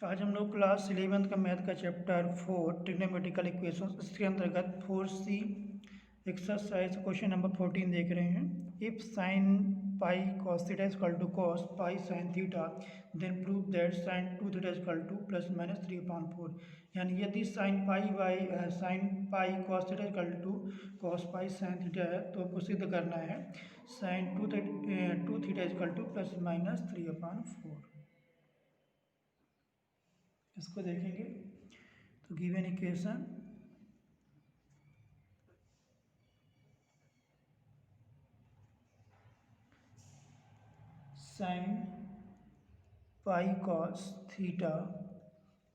आज हम लोग क्लास 11th का मैथ का चैप्टर 4 ट्रिग्नोमेट्रिकल इक्वेशंस इसके अंतर्गत 4C एक्सरसाइज क्वेश्चन नंबर 14 देख रहे हैं। If sine pi cos theta is equal to cos pi sine theta then prove that sine 2 theta is equal to plus minus 3/4। यानी यदि sine pi cos theta is equal to cos pi sine theta है तो हमको सिद्ध करना है sine 2 theta is equal to plus minus 3/4। इसको देखेंगे तो given equation sine pi cos theta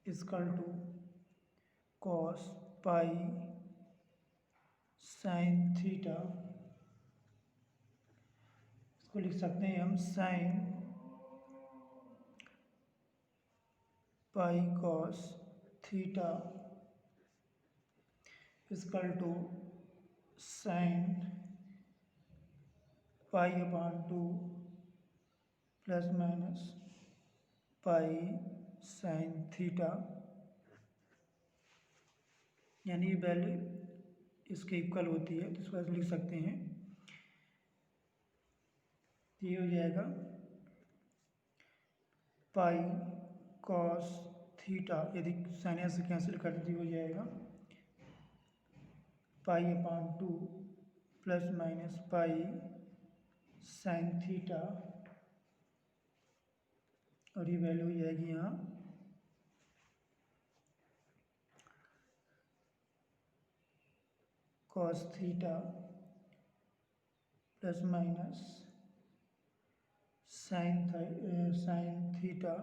is equal to cos pi sine theta. इसको लिख सकते हैं हम sine pi cos theta is equal to sine pi upon 2 plus minus pi sine theta. यानी ये वैल्यू इसके इक्वल होती है तो इसको ऐसे लिख सकते हैं। ये हो जाएगा पाई कॉस थीटा, यदि साइन से कैंसिल कर दीजिए हो जाएगा पाई upon 2 plus minus pi sine theta, और ये वैल्यू हो जाएगी यहाँ cos theta plus minus sign theta.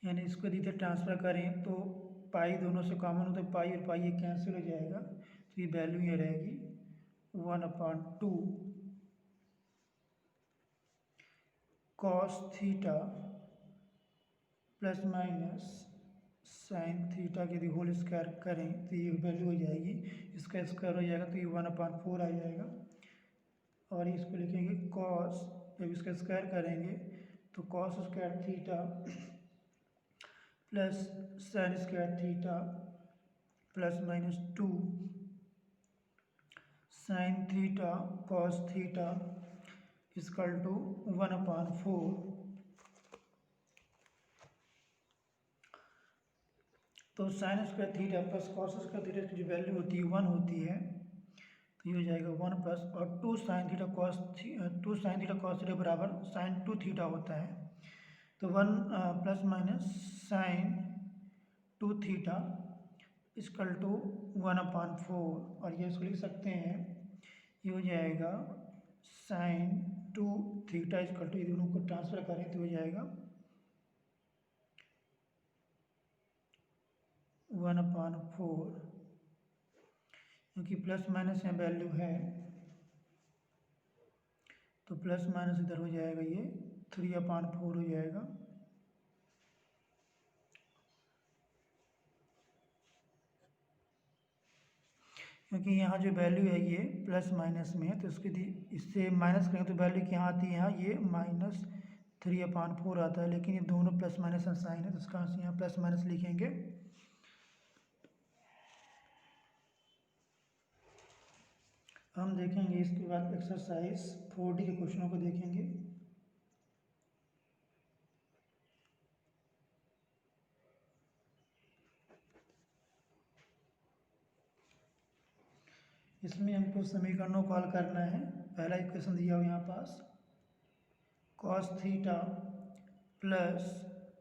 यानी इसको यदि ट्रांसफ़र करें तो पाई दोनों से कॉमन हो तो पाई और पाई ये कैंसिल हो जाएगा, तो ये वैल्यू ये रहेगी 1/2 cos theta plus minus sine theta के यदि होल स्क्वायर करें तो ये वैल्यू हो जाएगी, इसका स्क्वायर हो जाएगा तो ये 1/4 आ जाएगा। और इसको लिखेंगे कॉस, जब इसका स्क्वायर करेंगे तो cos square theta plus sine square theta plus minus 2 sine theta cos theta is equal to 1/4। तो sine square theta plus cos square theta की जो वैल्यू होती है 1 होती है, तो ये हो जाएगा 1 प्लस और 2 साइन थीटा कॉस थीटा बराबर साइन 2 थीटा होता है, तो 1 plus minus sine 2 theta is equal to 1/4। और ये इसको लिख सकते हैं, ये हो जाएगा साइन 2 थीटा इजकल टू, ये दोनों को ट्रांसफर करें तो हो जाएगा 1/4, क्योंकि प्लस माइनस यहाँ वैल्यू है तो प्लस माइनस इधर हो जाएगा, ये 3/4 हो जाएगा। क्योंकि यहाँ जो वैल्यू है ये प्लस माइनस में है तो इससे माइनस करेंगे तो वैल्यू क्या आती है, यहाँ ये -3/4 आता है, लेकिन ये दोनों प्लस माइनस का साइन है तो इसका यहाँ प्लस माइनस लिखेंगे। हम देखेंगे इसके बाद एक्सरसाइज 4D के क्वेश्चनों को देखेंगे। इसमें हमको समीकरणों को हल करना है। पहला इक्वेशन दिया हुआ यहाँ पास cos theta plus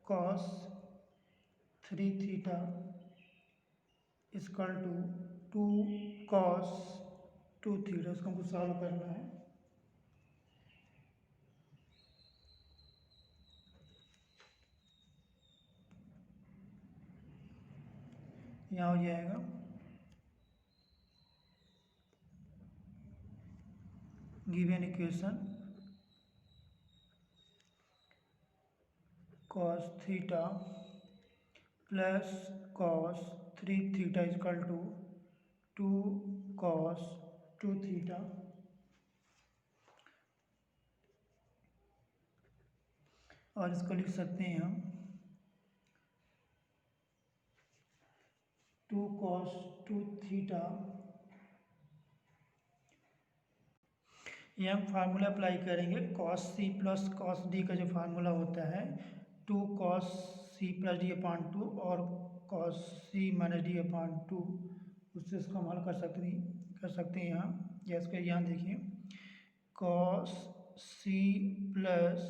cos 3 theta is equal to 2 cos 2 theta, इसको हमको सॉल्व करना है। यहाँ हो जाएगा given equation cos theta plus cos 3 theta is equal to 2 cos 2 theta. और इसको लिख सकते हैं हम cos 2 थीटा, ये हम फार्मूला अप्लाई करेंगे cos C plus cos D का जो फार्मूला होता है 2 cos C plus D upon 2 और cos C minus D upon 2, उससे इसको हम हल कर सकते हैं यहाँ। गैस कर यहाँ देखिए cos C plus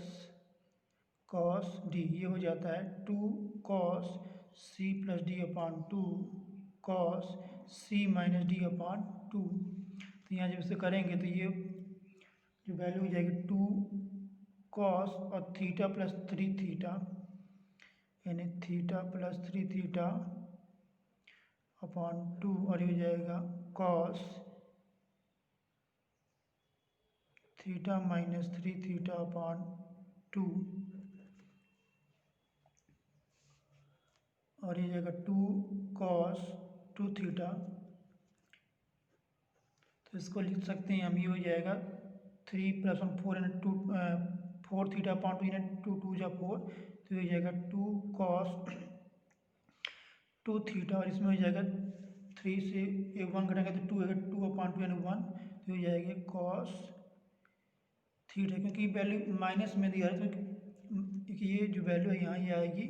cos D, ये हो जाता है 2 cos C plus D upon 2 cos C minus D upon 2। तो यहाँ जब इसे करेंगे तो ये जो वैल्यू हो जाएगी 2 cos और थीटा प्लस 3 थीटा, यानी थीटा प्लस 3 थीटा अपॉन 2, और ये हो जाएगा cos theta minus 3 theta upon 2, और ये जाएगा 2 cos 2 थीटा। तो इसको लिख सकते हैं हम, ये हो जाएगा 3 + 1 4 यानी 4 थीटा अपॉन 2 यानी 2 जा 4, तो ये हो जाएगा 2 cos 2 थीटा, और इसमें हो जाएगा 3 से 1 घटाएंगे तो 2 है, 2 अपॉन 2 यानी 1, तो हो जाएगा cos थीटा, क्योंकि वैल्यू माइनस में दिया है तो ये जो वैल्यू है यहाँ ये आएगी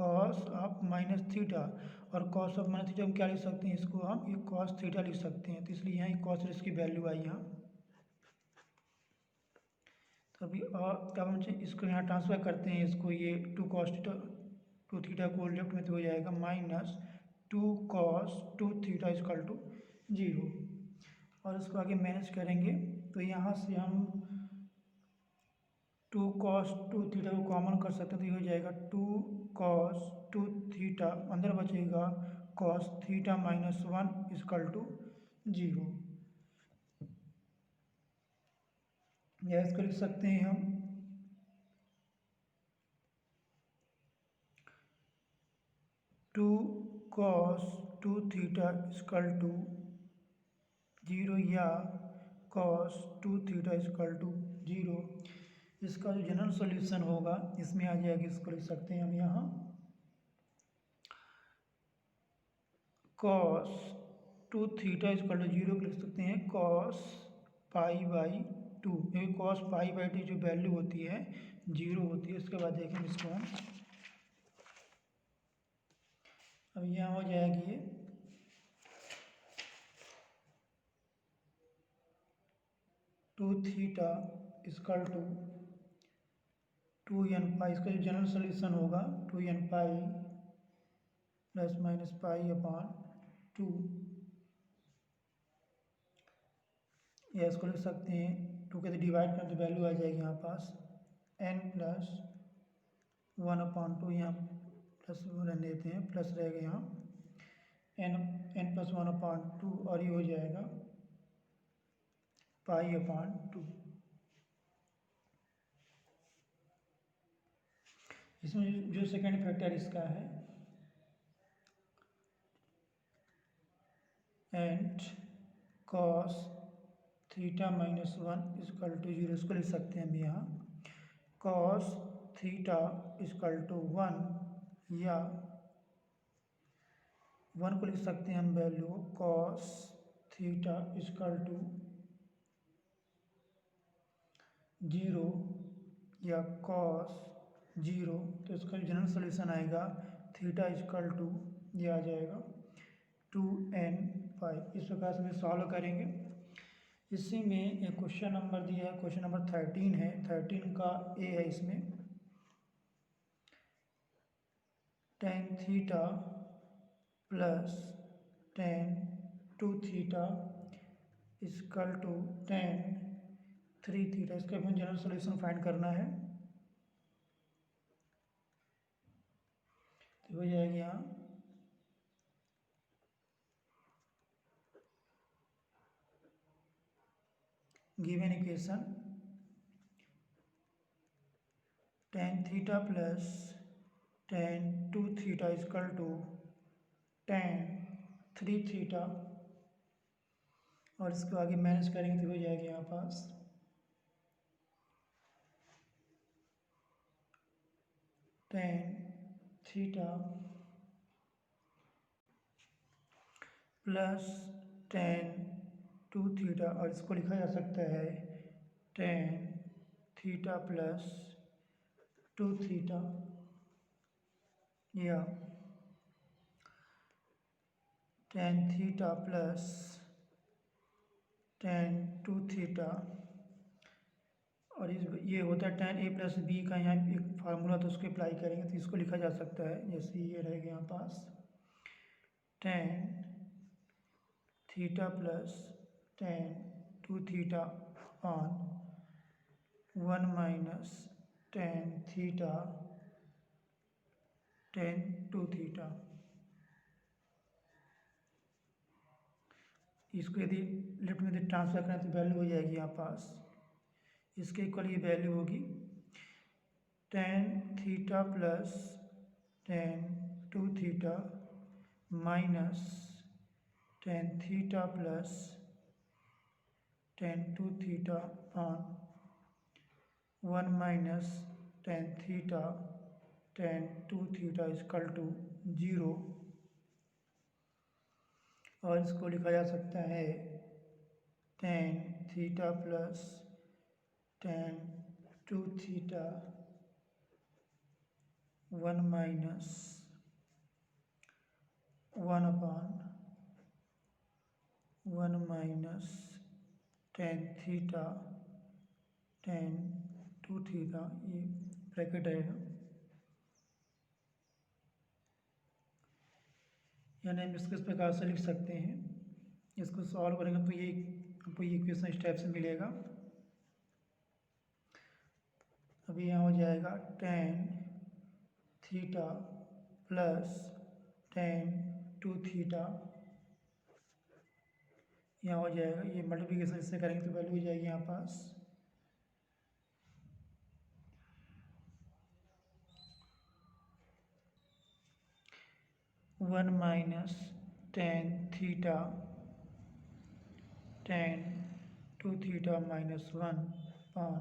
cos ऑफ माइनस थीटा, और cos ऑफ माइनस थीटा हम क्या लिख सकते हैं, इसको हम ये cos थीटा लिख सकते हैं, तो इसलिए यहाँ cos इसकी वैल्यू आई यहाँ। तो अभी और अब हम इसको यहाँ ट्रांसफर करते हैं, इसको ये 2 cos 2 थीटा को लेफ्ट में तो हो जाएगा -2 cos 2 थीटा इक्वल टू 0, और इसको आगे मैनेज करेंगे तो यहाँ से हम 2 cos 2 थीटा को कॉमन कर सकते हैं, तो ये हो जाएगा 2 cos 2 थीटा, अंदर बचेगा cos थीटा -1 इक्वल टू 0। या इसको लिख सकते हैं हम 2 cos 2 थीटा इक्वल टू 0 या cos 2 थीटा इक्वल टू 0। इसका जो जनरल सॉल्यूशन होगा इसमें आ जाएगा, इसको लिख सकते हैं हम यहाँ cos 2 थीटा इक्वल टू 0 को लिख सकते हैं cos π/2, क्योंकि cos π/2 जो वैल्यू होती है 0 होती है। उसके बाद देखेंगे इसको हम, अब यहाँ हो जाएगी ये 2 थीटा इक्वल टू 2n पाई, इसका जो जनरल सोल्यूशन होगा 2n पाई प्लस माइनस पाई अपान 2, या इसको लिख सकते हैं 2 के डिवाइड करें तो वैल्यू आ जाएगी यहाँ पास n प्लस 1 अपान 2, यहाँ प्लस रहने देते हैं, प्लस रहेगा यहाँ n प्लस 1 अपान 2, और ये हो जाएगा पाई अपान 2। इसमें जो सेकेंड फैक्टर इसका है and cos theta -1 equal to 0, इसको लिख सकते हैं हम यहाँ cos थीटा इक्वल टू 1, या 1 को लिख सकते हैं हम value cos theta equal to 0 या cos 0, तो इसका जनरल सोल्यूशन आएगा थीटा इक्वल टू, ये आ जाएगा 2n पाई। इस प्रकार से हम सॉल्व करेंगे। इसी में एक क्वेश्चन नंबर दिया है, क्वेश्चन नंबर 13 है, 13 का ए है, इसमें tan theta plus tan 2 theta equal to tan 3 theta, इसका हमें जनरल सोल्यूशन फाइंड करना है। तो हो जाएगा यहाँ given equation tan theta plus tan 2 theta equal to tan 3 theta, और इसको आगे मैनेज करेंगे तो हो जाएगा यहाँ पास tan theta plus tan two theta, और इसको लिखा जा सकता है tan theta plus two theta, या tan theta plus tan two theta, और इस ये होता है टेन ए प्लस बी का यहाँ एक फार्मूला, तो उसको अप्लाई करेंगे तो इसको लिखा जा सकता है जैसे ये रहेगा यहाँ पास tan theta plus tan two theta on one minus tan theta tan two theta. इसको यदि लेफ्ट में यदि ट्रांसफर करें तो वैल्यू हो जाएगी यहाँ पास, इसके इक्वल ये वैल्यू होगी tan theta plus tan two theta minus tan theta plus tan two theta on one minus tan theta tan two theta is equal to 0, और इसको लिखा जा सकता है tan theta plus tan two theta one minus one upon one minus tan theta tan two theta, ये bracket रहेगा, यानी हम इसको इस प्रकार से लिख सकते हैं। इसको सॉल्व करेंगे तो ये आपको ये इक्वेशन इस टाइप से मिलेगा। अभी यहाँ हो जाएगा tan theta plus tan two theta, यहाँ हो जाएगा, ये मल्टीप्लिकेशन इससे करेंगे तो वैल्यू हो जाएगी यहाँ पास one minus tan theta tan two theta minus one upon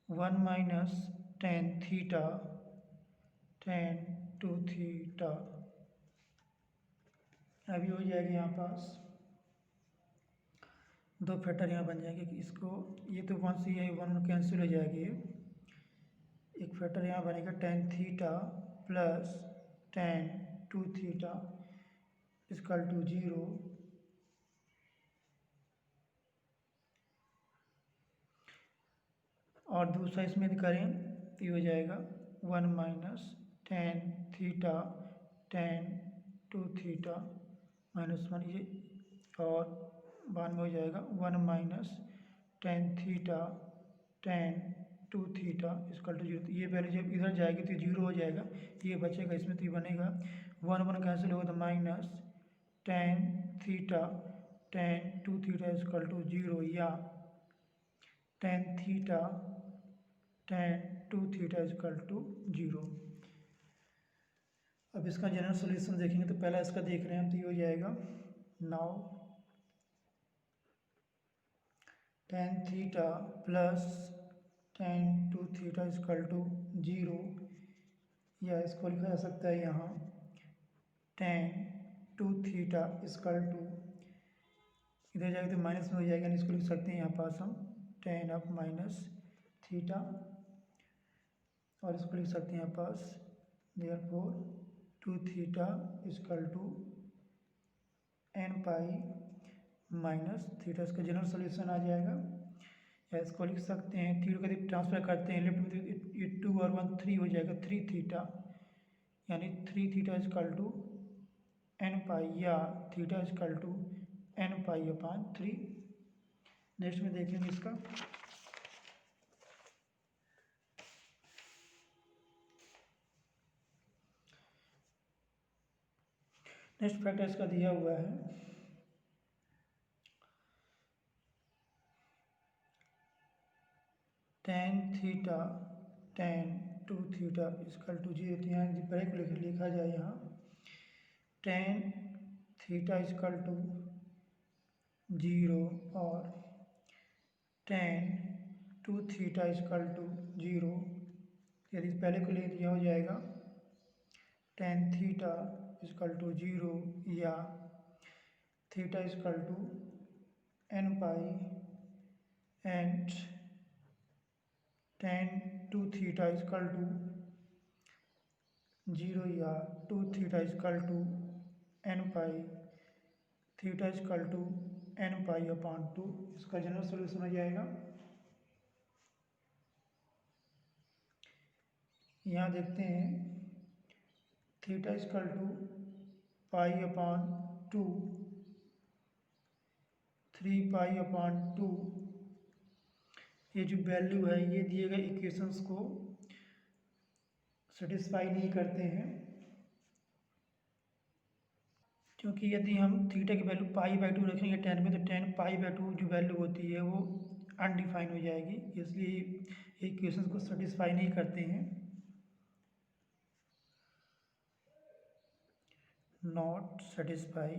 one minus tan theta tan two theta. अभी हो जाएगी यहाँ पास दो फैक्टर यहाँ बन जाएंगे कि इसको ये तो वन से ये वन कैंसिल हो जाएगी, एक फैक्टर यहाँ बनेगा tan theta plus tan two theta is equal to 0, और दूसरा इसमें यदि करें तो ये हो जाएगा one minus tan theta tan two theta minus one, ये और बाद में हो जाएगा one minus tan theta tan two theta is equal to 0। ये वैल्यू जब इधर जाएगी तो 0 हो जाएगा, ये बचेगा, इसमें तो ये बनेगा वन वन कैंसिल होगा तो minus tan theta tan two theta is equal to 0, या tan theta tan two theta is equal to 0। अब इसका जनरल सॉल्यूशन देखेंगे तो पहला इसका देख रहे हैं हम, तो ये हो जाएगा now tan theta plus tan two theta is equal to 0, या इसको लिखा जा सकता है यहाँ tan two theta is equal to, इधर जाएगा तो माइनस में हो जाएगा, इसको लिख सकते हैं यहाँ पास हम टेन अप माइनस थीटा, और इसको लिख सकते हैं यहाँ पास therefore two theta is equal to n pi minus theta, इसका जनरल सॉल्यूशन आ जाएगा। या इसको लिख सकते हैं थीटा का ट्रांसफर करते हैं लेफ्ट में तो ये टू और वन थ्री हो जाएगा, थ्री थीटा यानी three theta is equal to n pi, या theta is equal to n pi upon three. Next में देखेंगे इसका नेक्स्ट फैक्टर इसका दिया हुआ है tan theta tan two theta is equal to 0, तो यहाँ ब्रेक लिखा जाए यहाँ टेन थीटा इजकल टू 0 और tan two theta is equal to 0, यदि पहले को ले तो यह हो जाएगा टेन थीटा इजकल टू 0, या theta is equal to n pi and tan two theta is equal to 0 या 2 theta is equal to n pi theta is equal to n pi upon 2। इसका जनरल सोल्यूशन हो जाएगा। यहाँ देखते हैं theta is equal to pi upon 2 3 pi upon 2। ये जो value है ये दिए गए इक्वेशंस को सेटिस्फाई नहीं करते हैं, क्योंकि यदि हम थीटा की वैल्यू पाई बाई 2 रखेंगे 10 में, तो 10 पाई बाई 2 जो वैल्यू होती है वो अनडिफाइन हो जाएगी, इसलिए इक्वेशंस को सेटिस्फाई नहीं करते हैं। Not satisfy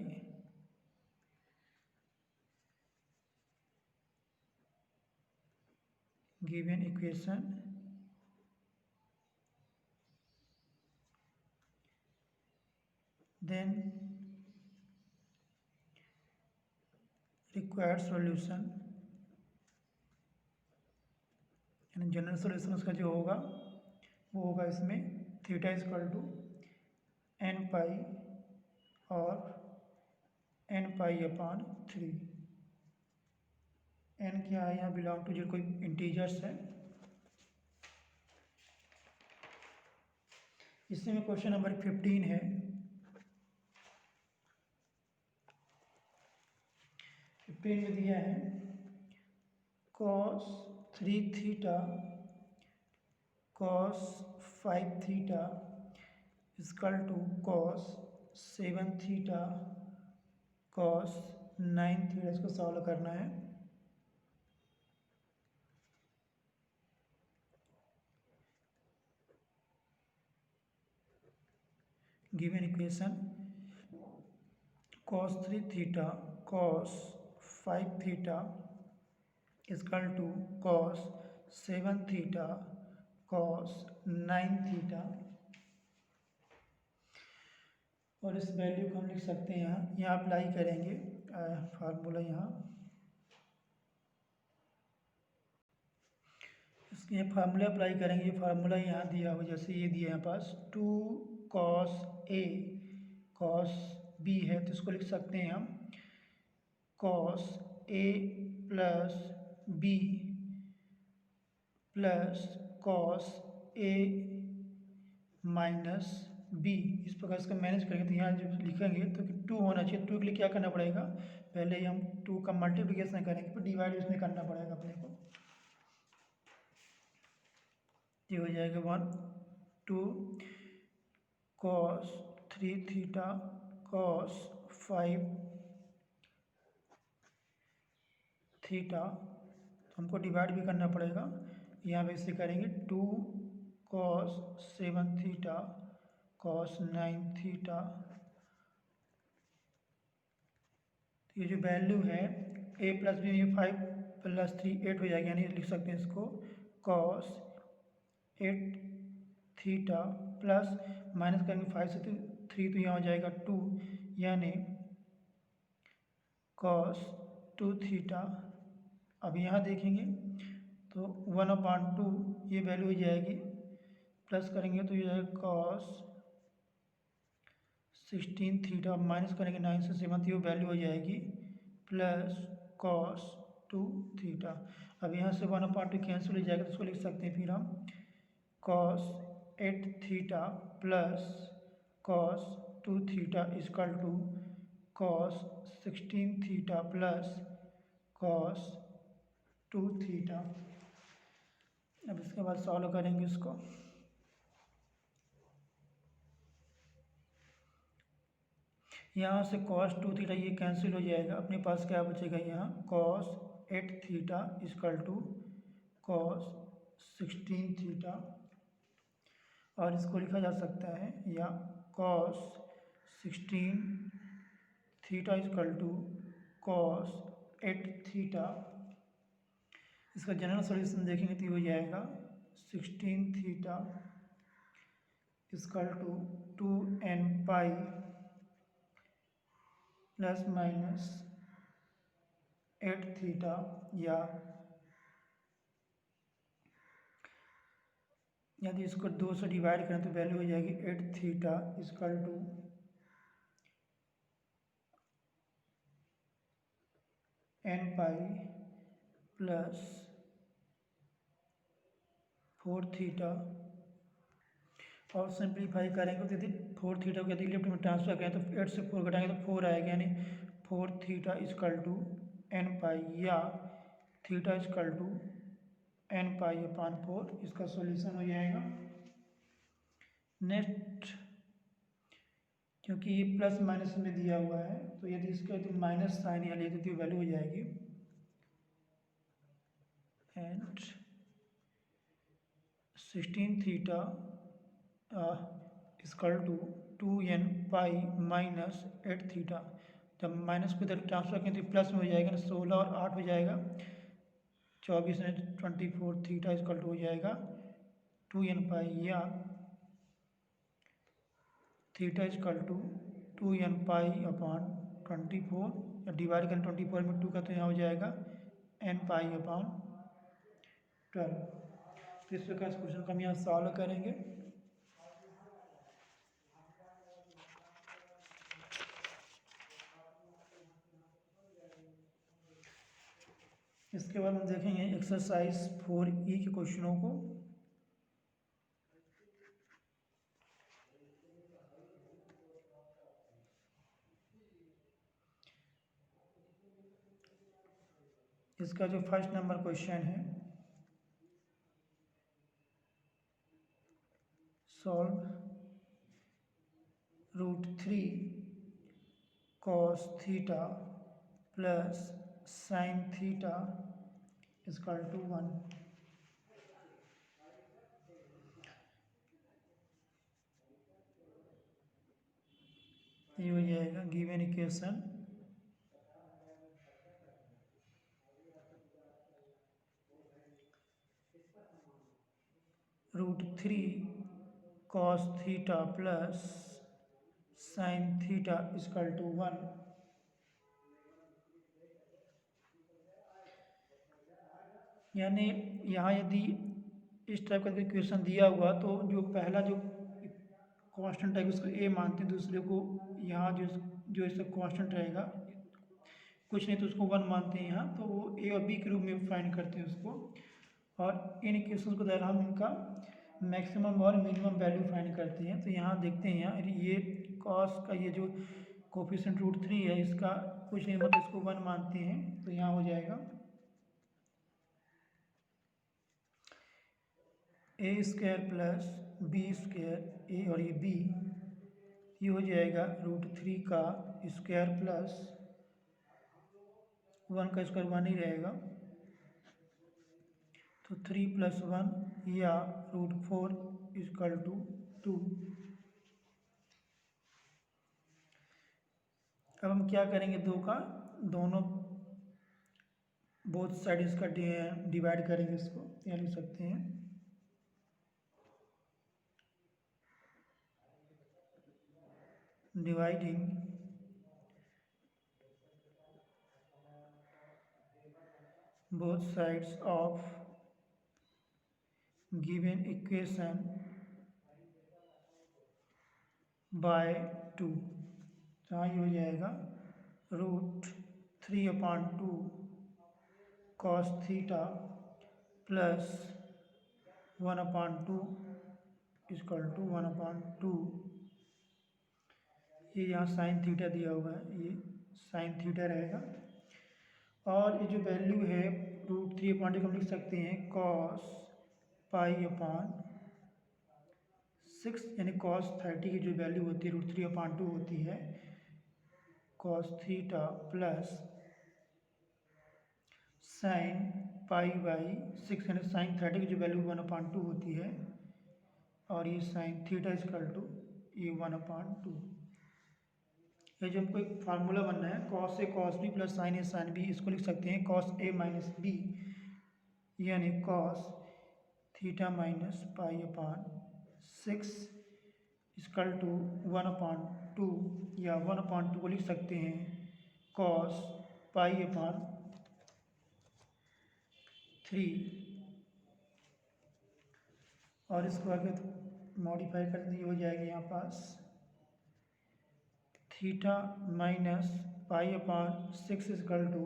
given equation then required solution यानी जनरल सोल्यूशन उसका जो होगा वो होगा इसमें थीटा इजकल टू एन पाई और एन पाई अपॉन 3। एन क्या है, यहाँ बिलोंग टू जो कोई इंटीजर्स है। इसमें क्वेश्चन नंबर 15 है। 15 में दिया है cos 3 theta cos 5 theta is equal to cos 7 theta cos 9 theta. इसको सॉल्व करना है। Given equation cos 3 theta cos 5 theta is equal to cos 7 theta cos 9 theta. और इस वैल्यू को हम लिख सकते हैं यहाँ अप्लाई करेंगे फार्मूला। यहाँ इसके ये फार्मूला अप्लाई करेंगे। ये फार्मूला यहाँ दिया हो, जैसे ये दिया है पास 2 cos A cos B है, तो इसको लिख सकते हैं हम cos A plus B plus cos A minus B. इस प्रकार इसका मैनेज करेंगे तो यहाँ जब लिखेंगे तो 2 होना चाहिए। 2 के लिए क्या करना पड़ेगा, पहले ही हम 2 का मल्टीप्लिकेशन करेंगे, फिर डिवाइड उसमें करना पड़ेगा अपने को। ये हो जाएगा 1 2 cos 3 थीटा cos 5 थीटा, हमको डिवाइड भी करना पड़ेगा। यहाँ पे इसे करेंगे 2 cos 7 थीटा cos 9 थीटा। ये जो वैल्यू है a प्लस बी, 5 प्लस 3 8 हो जाएगा, यानी लिख सकते हैं इसको cos 8 थीटा प्लस माइनस करेंगे 5 से 3 तो यहाँ हो जाएगा 2, यानी cos 2 थीटा। अब यहाँ देखेंगे तो 1/2 ये वैल्यू हो जाएगी, प्लस करेंगे तो ये जाएगा cos 16 थीटा, माइनस करेंगे 9 से 7 ये वैल्यू हो जाएगी प्लस cos 2 थीटा। अब यहाँ से 1/2 कैंसिल हो जाएगा, तो इसको लिख सकते हैं फिर हम cos 8 theta plus cos 2 theta is equal to cos 16 theta plus cos 2 theta. अब इसके बाद सॉल्व करेंगे इसको। यहाँ से cos 2 थीटा ये कैंसिल हो जाएगा, अपने पास क्या बचेगा यहाँ cos 8 theta is equal to cos 16 theta, और इसको लिखा जा सकता है या cos 16 theta is equal to cos 8 theta. इसका जनरल सॉल्यूशन देखेंगे तो ये हो जाएगा 16 theta is equal to 2n pi plus minus 8 theta, या यदि इसको 2 से डिवाइड करें तो वैल्यू हो जाएगी 8 theta equal to n pi plus 4 theta. और सिंप्लीफाई करेंगे तो यदि 4 थीटा को यदि लेफ्ट में ट्रांसफर करें तो 8 से 4 घटाएंगे तो 4 आएगा, यानी 4 थीटा इक्वल टू n पाई, या थीटा इक्वल टू n पाई अपान 4, इसका सॉल्यूशन हो जाएगा। नेक्स्ट, क्योंकि ये प्लस माइनस में दिया हुआ है तो यदि इसका तो माइनस साइन या ले तो वैल्यू हो जाएगी and 16 theta equal to 2n pi minus 8 theta. जब माइनस को इधर ट्रांसफर करें तो प्लस में हो जाएगा ना, 16 और 8 हो जाएगा 24 ने 24 थीटा इक्वल टू हो जाएगा 2n पाई, या थीटा इक्वल टू 2n पाई अपान 24, या डिवाइड करें 24 में 2 का तो यहाँ हो जाएगा n पाई अपान 12। तो इस प्रकार इस क्वेश्चन को हम यहाँ सॉल्व करेंगे। इसके बाद हम देखेंगे एक्सरसाइज 4E के क्वेश्चनों को। इसका जो फर्स्ट नंबर क्वेश्चन है, solve √3 cos theta plus sine theta equal to 1। ये हो जाएगा given equation √3 cos theta plus sine theta equal to 1। यानी यहाँ यदि इस टाइप का इक्वेशन दिया हुआ तो जो पहला जो कांस्टेंट है उसको ए मानते हैं, दूसरे को यहाँ जो जो इसका कांस्टेंट रहेगा कुछ नहीं तो उसको 1 मानते हैं यहाँ, तो वो ए और बी के रूप में फाइंड करते हैं उसको। और इन इक्वेशंस को द्वारा हम इनका मैक्सिमम और मिनिमम वैल्यू फाइंड करते हैं। तो यहाँ देखते हैं, यहाँ ये कॉस का ये जो कोफिशिएंट √3 है इसका कुछ नहीं मतलब इसको 1 मानते हैं, तो यहाँ हो जाएगा a² प्लस b², ए और ये b, ये हो जाएगा √3 का स्क्वायर प्लस 1 का स्क्वायर 1 ही रहेगा, तो 3 + 1 या √4 इक्वल टू 2। अब हम क्या करेंगे, दोनों बोथ साइड इसका डिवाइड करेंगे, इसको यहाँ लिख सकते हैं dividing both sides of given equation by 2। तो हाँ ये हो जाएगा √3/2 cos theta plus 1/2 equal to 1/2। ये यहाँ साइन थीटा दिया हुआ है, ये साइन थीटा रहेगा। और ये जो वैल्यू है √3/2 को हम लिख सकते हैं cos π/6, यानी cos 30 की जो वैल्यू होती है √3/2 होती है cos थीटा प्लस साइन π/6, यानी साइन 30 की जो वैल्यू 1/2 होती है, और ये साइन थीटा इक्वल टू ये 1/2। ये जो हमको एक फार्मूला बनना है cos A cos B plus sine A sine B, इसको लिख सकते हैं cos A माइनस B, यानी cos theta minus π/6 equal to 1/2, या 1/2 को लिख सकते हैं कॉस पाई अपॉन 3 और इसको आगे मॉडिफाई कर दी हो जाएगी यहाँ पास theta minus pi upon 6 equal to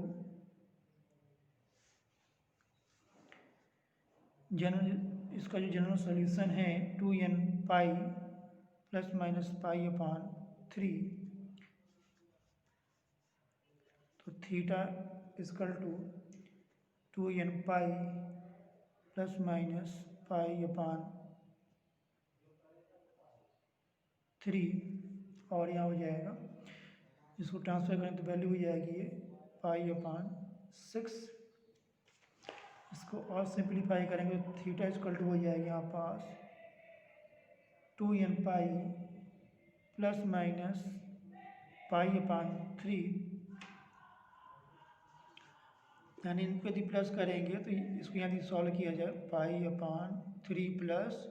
general इसका जो जनरल सॉल्यूशन है 2n pi plus minus pi upon 3 तो theta is equal to 2n pi plus minus pi upon 3 और यहाँ हो जाएगा इसको ट्रांसफर करें तो वैल्यू हो जाएगी ये पाई अपॉन 6 इसको और सिंप्लीफाई करेंगे तो थीटा इजकल टू हो जाएगा यहाँ पास 2n pi plus minus pi upon 3 यानी इनको यदि प्लस करेंगे तो इसको यदि सॉल्व किया जाए पाई अपॉन 3 प्लस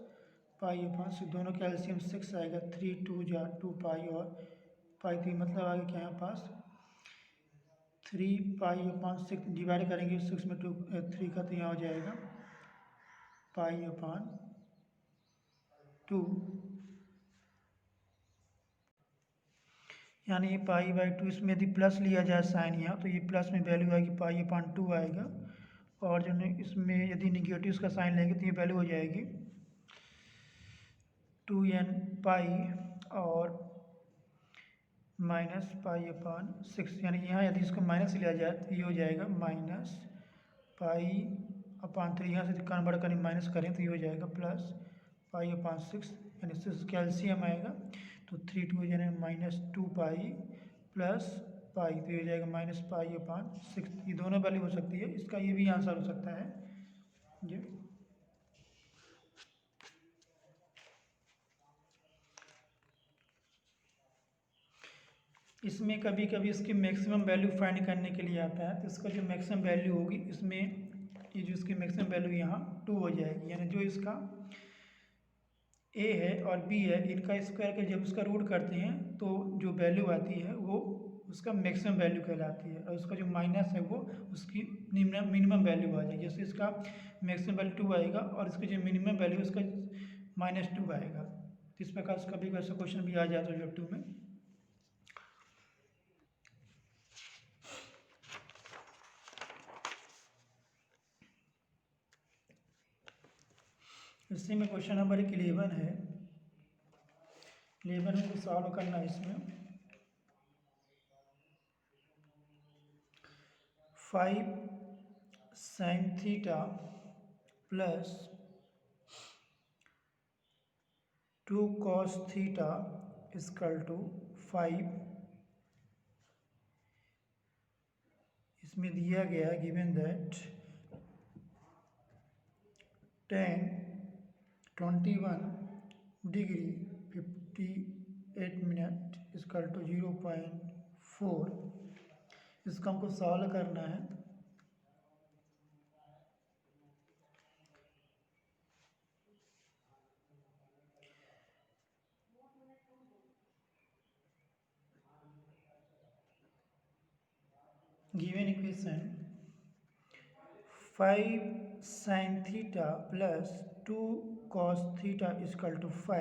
पाई अपॉन 6 दोनों का एलसीएम 6 आएगा 3 2 जा 2 पाई और पाई 3 मतलब आगे क्या यहाँ पास 3 पाई अपॉन 6 डिवाइड करेंगे 6 में 2 3 का तो यहाँ हो जाएगा पाई अपॉन 2 यानी ये पाई बाई 2 इसमें यदि प्लस लिया जाए साइन यहाँ तो ये प्लस में वैल्यू आएगी पाई अपॉन 2 आएगा और जो इसमें यदि निगेटिव इसका साइन लेंगे तो ये वैल्यू हो जाएगी 2n पाई और माइनस पाई अपॉन 6 यानी यहाँ यदि इसको माइनस लिया जाए तो ये हो जाएगा माइनस पाई अपॉन 3 यहाँ से कन्वर्ट करें माइनस करें तो ये हो जाएगा प्लस पाई अपॉन 6 यानी 6 कैल्शियम आएगा तो 3 2 हो जाएगा माइनस 2 पाई प्लस पाई तो ये हो जाएगा माइनस पाई अपॉन 6 ये दोनों वैल्यू हो सकती है इसका ये भी आंसर हो सकता है ये इसमें कभी कभी इसकी मैक्सिमम वैल्यू फाइंड करने के लिए आता है तो इसका जो मैक्सिमम वैल्यू होगी इसमें ये जो इसकी मैक्सिमम वैल्यू यहाँ 2 हो जाएगी यानी जो इसका ए है और बी है इनका स्क्वायर के जब उसका रूट करते हैं तो जो वैल्यू आती है वो उसका मैक्सिमम वैल्यू कहलाती है और उसका जो माइनस है वो उसकी मिनिमम वैल्यू आ जाएगी जैसे इसका मैक्सिमम वैल्यू 2 आएगा और इसकी जो मिनिमम वैल्यू उसका -2 आएगा तो इस प्रकार से कभी ऐसा क्वेश्चन भी आ जाता है जो 2 में इसी में क्वेश्चन नंबर 11 है 11 में सॉल्व करना है इसमें 5 sin theta plus 2 cos theta is equal to 5 इसमें दिया गया given that 10 21 degree 58 minute equal to 0.4 इसको हमको सॉल्व करना है given equation 5 sin theta plus 2 cos theta is equal to 5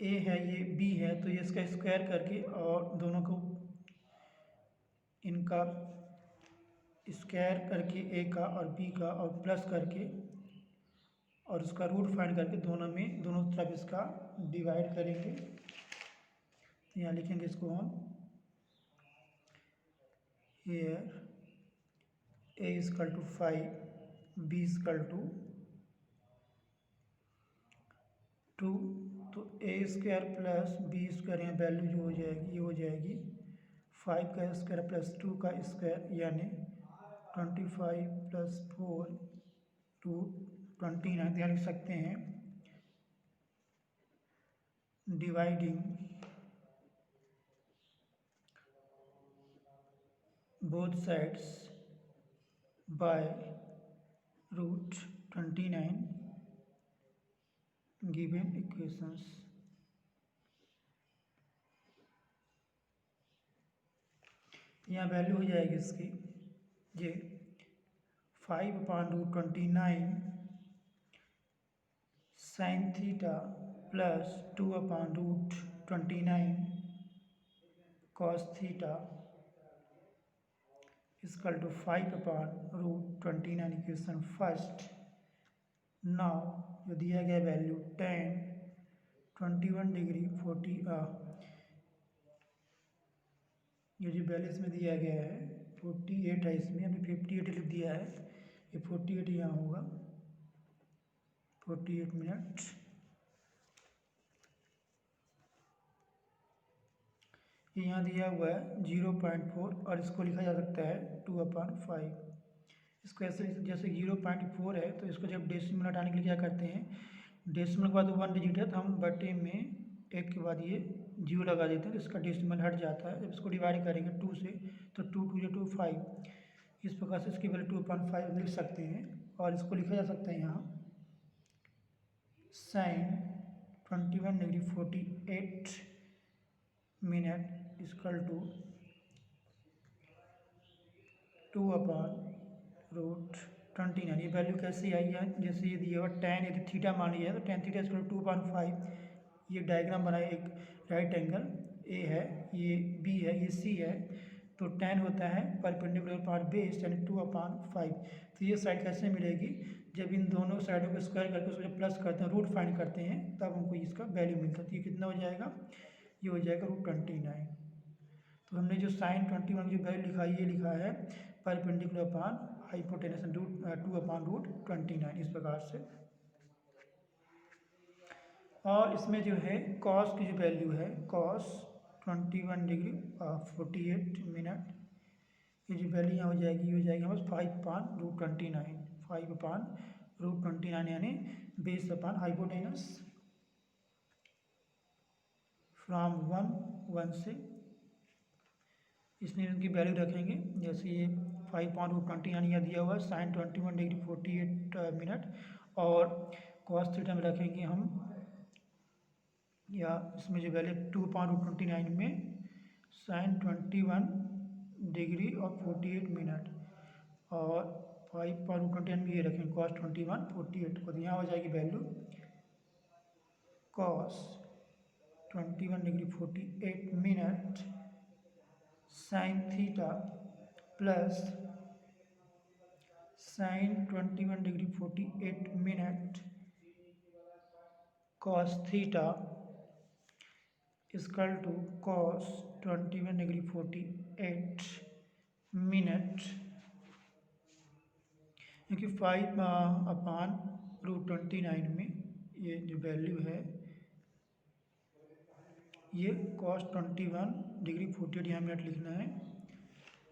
A है ये बी है तो ये इसका स्क्वायर करके और दोनों को इनका स्क्वायर करके ए का और बी का और प्लस करके और उसका रूट फाइंड करके दोनों तरफ इसका डिवाइड करेंगे तो यहाँ लिखेंगे इसको हम here A equal to 5 B equal to 2 तो A square plus B square यहाँ वैल्यू जो हो जाएगी ये हो जाएगी 5 का स्क्वायर प्लस 2 का स्क्वायर यानी 25 प्लस 4 टू 29 यहाँ लिख सकते हैं dividing both sides by root 29 given equations यहाँ वैल्यू हो जाएगी इसकी ये 5/√29 sin theta plus 2/√29 cos theta equal to 5/√29 equation first. Now जो दिया गया वैल्यू 10, 21 डिग्री 40 ये जो वैल्यू इसमें दिया गया है 48 है, इसमें हमने 58 लिख दिया है, ये 48 यहाँ होगा 48 मिनट। ये यहाँ दिया हुआ है 0.4 और इसको लिखा जा सकता है 2/5। इसको ऐसे जैसे 0.4 है तो इसको जब डेसिमल हटाने के लिए क्या करते हैं, डेसिमल के बाद 1 डिजिट है तो हम बटे में एक के बाद ये 0 लगा देते हैं तो इसका डेसिमल हट जाता है। जब इसको डिवाइड करेंगे 2 से तो 2 2 जो 2 5, इस प्रकार से इसकी वैल्यू 2/5 लिख सकते हैं। और इसको लिखा जा सकता है यहाँ sin 21 degree 48 minute equal to 2/√29। ये वैल्यू कैसे आई है, जैसे ये दिया हुआ tan, यदि थीटा मान लिया तो tan थीटा इक्वल टू 2/5। ये डायग्राम बनाए, एक राइट एंगल ए है, ये बी है, ये सी है, तो tan होता है परपेंडिकुलर पार्ट बेस यानी 2/5। तो ये साइड कैसे मिलेगी, जब इन दोनों साइडों को स्क्वायर करके उसको जब प्लस करते हैं, रूट फाइंड करते हैं, तब हमको इसका वैल्यू मिलता है। तो ये कितना हो जाएगा, ये हो जाएगा √29। तो हमने जो sin 21 जो वैल्यू लिखा है ये लिखा है परपेंडिकुलर अपॉन हाइपोटेनस 2/√29 इस प्रकार से। और इसमें जो है cos की जो वैल्यू है cos 21 डिग्री 48 मिनट, ये जो वैल्यू यहाँ हो जाएगी, ये हो जाएगी हमारे 5/√29, 5/√29 यानी बेस अपॉन हाइपोटेनस फ्रॉम 1 से। इसमें इनकी वैल्यू रखेंगे, जैसे ये 5/√29 यहाँ दिया हुआ है sin 21 डिग्री 48 मिनट, और cos थीटा में रखेंगे हम, या इसमें जो वैल्यू 2/√29 में sin 21 डिग्री और 48 मिनट, और 5/√29 में ये रखेंगे cos 21 48 को। तो यहाँ हो जाएगी value cos 21 degree 48 minute sin theta plus sin 21 degree 48 minute cos theta equal to cos 21 degree 48 minute, क्योंकि 5/√29 में ये जो वैल्यू है ये cos 21 डिग्री 48 यहाँ मिनट लिखना है,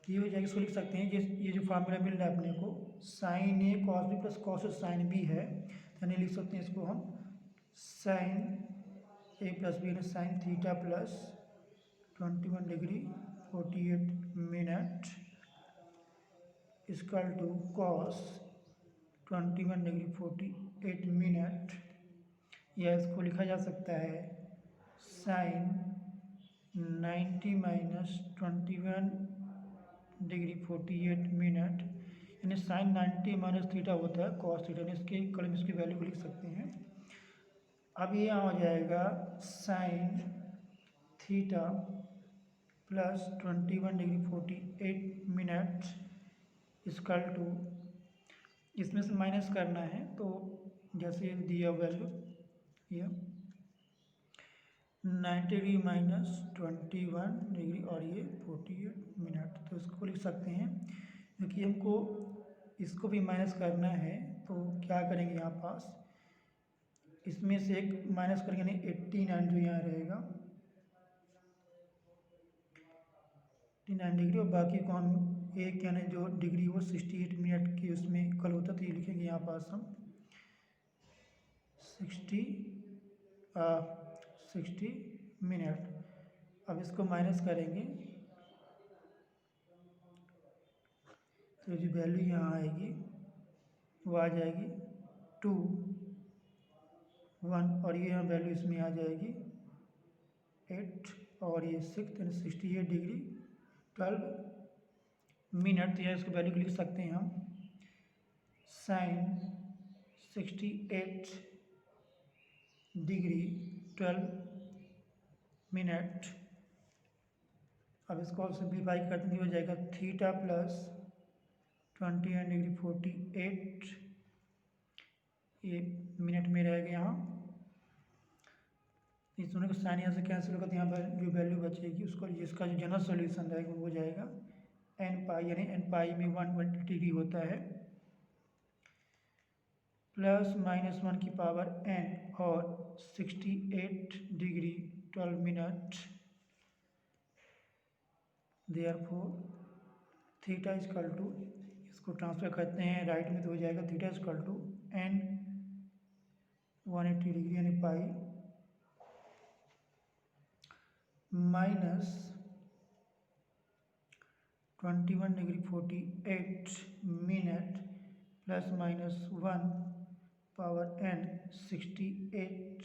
ये हो जाएगी। इसको लिख सकते हैं, ये जो फार्मूला मिल रहा है अपने को sin A cos B plus cos sin B है, यानी लिख सकते हैं इसको हम sin A प्लस बी यानी sin theta plus 21 degree 48 minute equal to cos 21 degree 48 minute, या इसको लिखा जा सकता है sin 90 माइनस 21 डिग्री 48 मिनट, यानी sin 90 माइनस थीटा होता है cos थीटा, यानी इसके इक्वल में इसकी वैल्यू को लिख सकते हैं। अब ये यहाँ हो जाएगा sin theta plus 21 degree 48 minute equal to, इसमें से माइनस करना है तो जैसे दिया वैल्यू ये 90 डिग्री माइनस 21 डिग्री और ये 48 मिनट, तो इसको लिख सकते हैं। क्योंकि हमको इसको भी माइनस करना है तो क्या करेंगे, यहाँ पास इसमें से एक माइनस करेंगे, यानी 89 जो यहाँ रहेगा 89 डिग्री, और बाकी को हम एक यानी जो डिग्री वो 68 मिनट की उसमें इक्वल होता है, तो ये लिखेंगे यहाँ पास हम 60 मिनट। अब इसको माइनस करेंगे तो जो वैल्यू यहाँ आएगी वो आ जाएगी 2 1, और ये यहाँ वैल्यू इसमें आ जाएगी 8 और ये 6 यानी 68 डिग्री 12 मिनट, या इसकी वैल्यू लिख सकते हैं हम साइन 68 डिग्री 12 मिनट। अब इसको सिंप्लीफाई करते हैं, हो जाएगा थीटा प्लस 21 डिग्री 48, ये मिनट में रहेगा यहाँ। इस दोनों का साइन यहाँ से कैंसिल होगा, तो यहाँ पर जो वैल्यू बचेगी उसको, जिसका जो जनरल सॉल्यूशन रहेगा वो हो जाएगा एन पाई, यानी एन पाई में 120 डिग्री होता है, प्लस माइनस 1 की पावर एन और 68 degree 12 minute. Therefore theta is equal to, इसको ट्रांसफर करते हैं राइट में तो हो जाएगा theta is equal to n 180 degree यानी pi minus 21 degree 48 minute plus minus 1 power n 68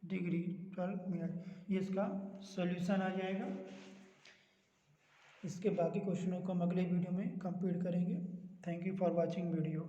degree 12 minute. ये इसका सॉल्यूशन आ जाएगा। इसके बाकी क्वेश्चनों को हम अगले वीडियो में कंप्लीट करेंगे। Thank you for watching video.